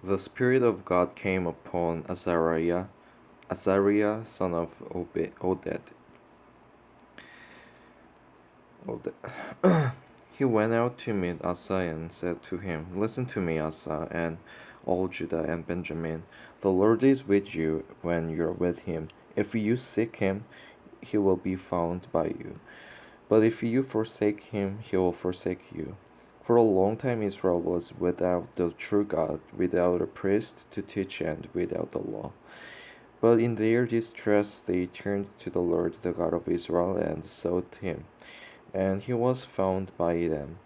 The Spirit of God came upon Azariah, son of Oded. He went out to meet Asa and said to him, "Listen to me, Asa, and all Judah and Benjamin. The Lord is with you when you're with him. If you seek him, he will be found by you. But if you forsake him, he will forsake you." For a long time Israel was without the true God, without a priest to teach, and without the law. But in their distress they turned to the Lord, the God of Israel, and sought him, and he was found by them.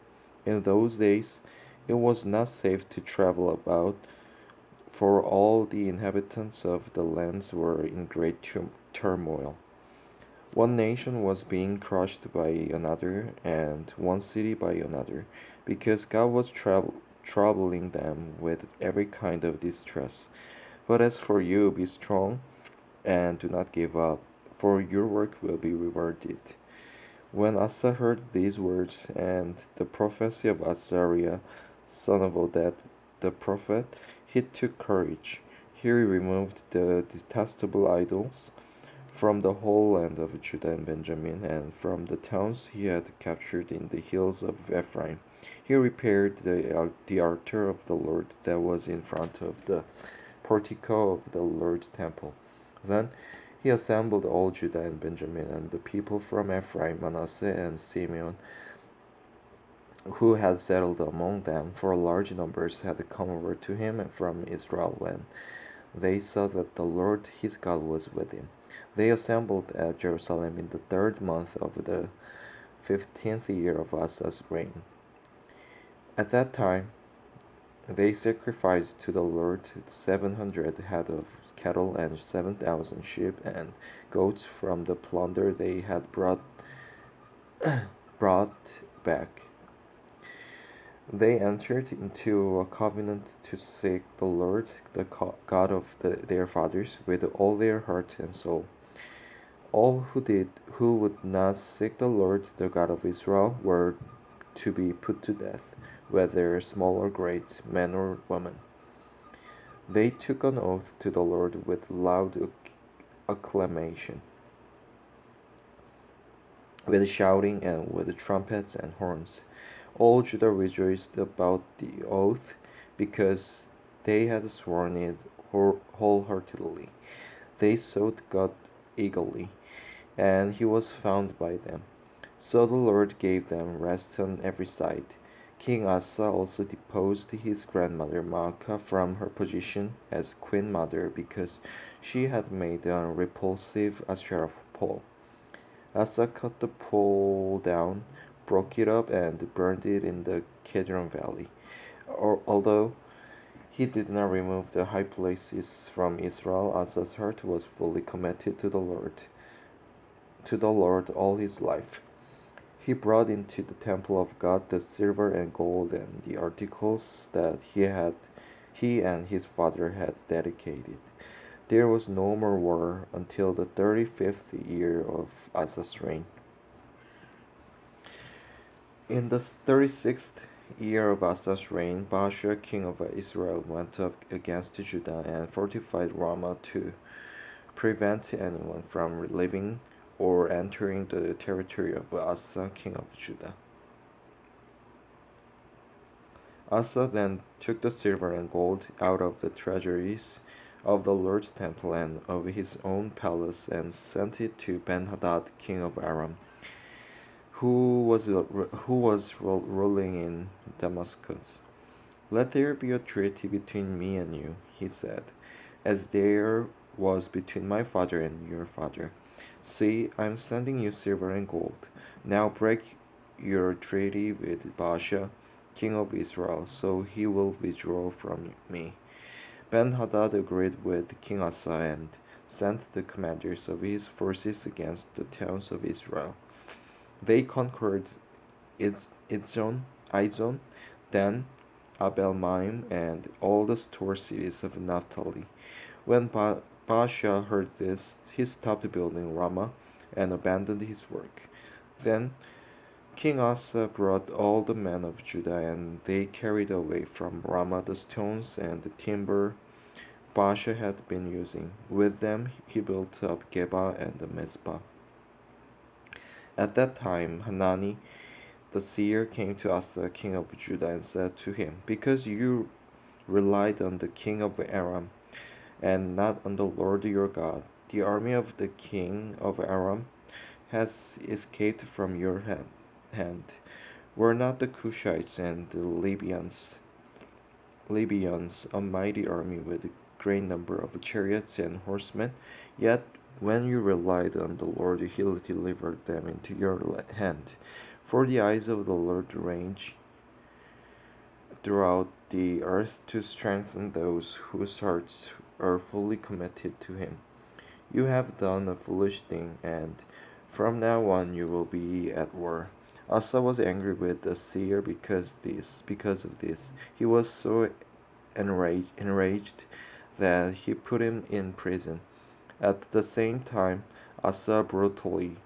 In those days it was not safe to travel about, for all the inhabitants of the lands were in great turmoil. One nation was being crushed by another, and one city by another, because God was troubling them with every kind of distress. But as for you, be strong and do not give up, for your work will be rewarded. When Asa heard these words and the prophecy of Azariah, son of Oded, the prophet, he took courage. He removed the detestable idols from the whole land of Judah and Benjamin, and from the towns he had captured in the hills of Ephraim. He repaired the altar of the Lord that was in front of the portico of the Lord's temple. Then he assembled all Judah and Benjamin and the people from Ephraim, Manasseh, and Simeon, who had settled among them, for large numbers had come over to him from Israel when they saw that the Lord his God was with him. They assembled at Jerusalem in the third month of the 15th year of Asa's reign. At that time they sacrificed to the Lord 700 head of cattle and 7,000 sheep and goats from the plunder they had brought back. They entered into a covenant to seek the Lord, the God of their fathers, with all their heart and soul. All who would not seek the Lord, the God of Israel, were to be put to death, whether small or great, man or woman. They took an oath to the Lord with loud acclamation, with shouting and with trumpets and horns. All Judah rejoiced about the oath, because they had sworn it wholeheartedly. They sought God eagerly, and he was found by them. So the Lord gave them rest on every side. King Asa also deposed his grandmother Maacah from her position as queen mother, because she had made a repulsive Asherah pole. Asa cut the pole down, broke it up, and burned it in the Kidron Valley. Although he did not remove the high places from Israel, Asa's heart was fully committed to the Lord all his life. He brought into the temple of God the silver and gold and the articles that he and his father had dedicated. There was no more war until the 35th year of Asa's reign. In the 36th year of Asa's reign, Baasha, king of Israel, went up against Judah and fortified Ramah to prevent anyone from living or entering the territory of Asa, king of Judah. Asa then took the silver and gold out of the treasuries of the Lord's temple and of his own palace, and sent it to Ben-Hadad, king of Aram, who was ruling in Damascus. "Let there be a treaty between me and you," he said, "as there was between my father and your father. See, I am sending you silver and gold. Now break your treaty with Baasha, king of Israel, so he will withdraw from me." Ben-Hadad agreed with King Asa and sent the commanders of his forces against the towns of Israel. They conquered Izon, Dan, Abel-maim, and all the store cities of Naphtali. When Baasha heard this, he stopped building Ramah and abandoned his work. Then King Asa brought all the men of Judah, and they carried away from Ramah the stones and the timber Baasha had been using. With them he built up Geba and Mizpah. At that time Hanani the seer came to Asa king of Judah and said to him, because you relied on the king of Aram and not on the Lord your God, the army of the king of Aram has escaped from your hand. Were not the Cushites and the Libyans a mighty army with a great number of chariots and horsemen? Yet when you relied on the Lord, he delivered them into your hand. For the eyes of the Lord range throughout the earth to strengthen those whose hearts are fully committed to him. You have done a foolish thing, and from now on you will be at war. Asa was angry with the seer because of this. He was so enraged that he put him in prison. At the same time, Asa brutally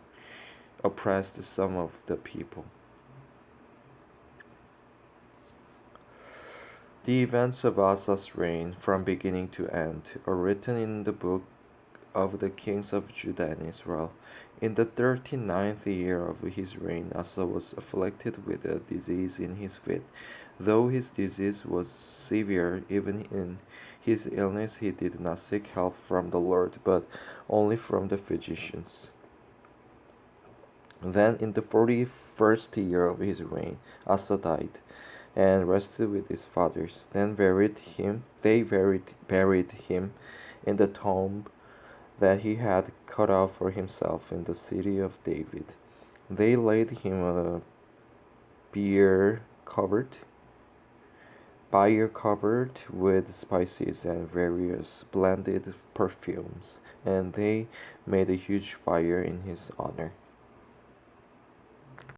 oppressed some of the people. The events of Asa's reign, from beginning to end, are written in the book of the kings of Judah and Israel. In the 39th year of his reign, Asa was afflicted with a disease in his feet. Though his disease was severe, even in his illness he did not seek help from the Lord, but only from the physicians. Then, in the 41st year of his reign, Asa died and rested with his fathers. Then they buried him in the tomb that he had cut out for himself in the city of David. They laid him on a bier covered, with spices and various blended perfumes, and they made a huge fire in his honor.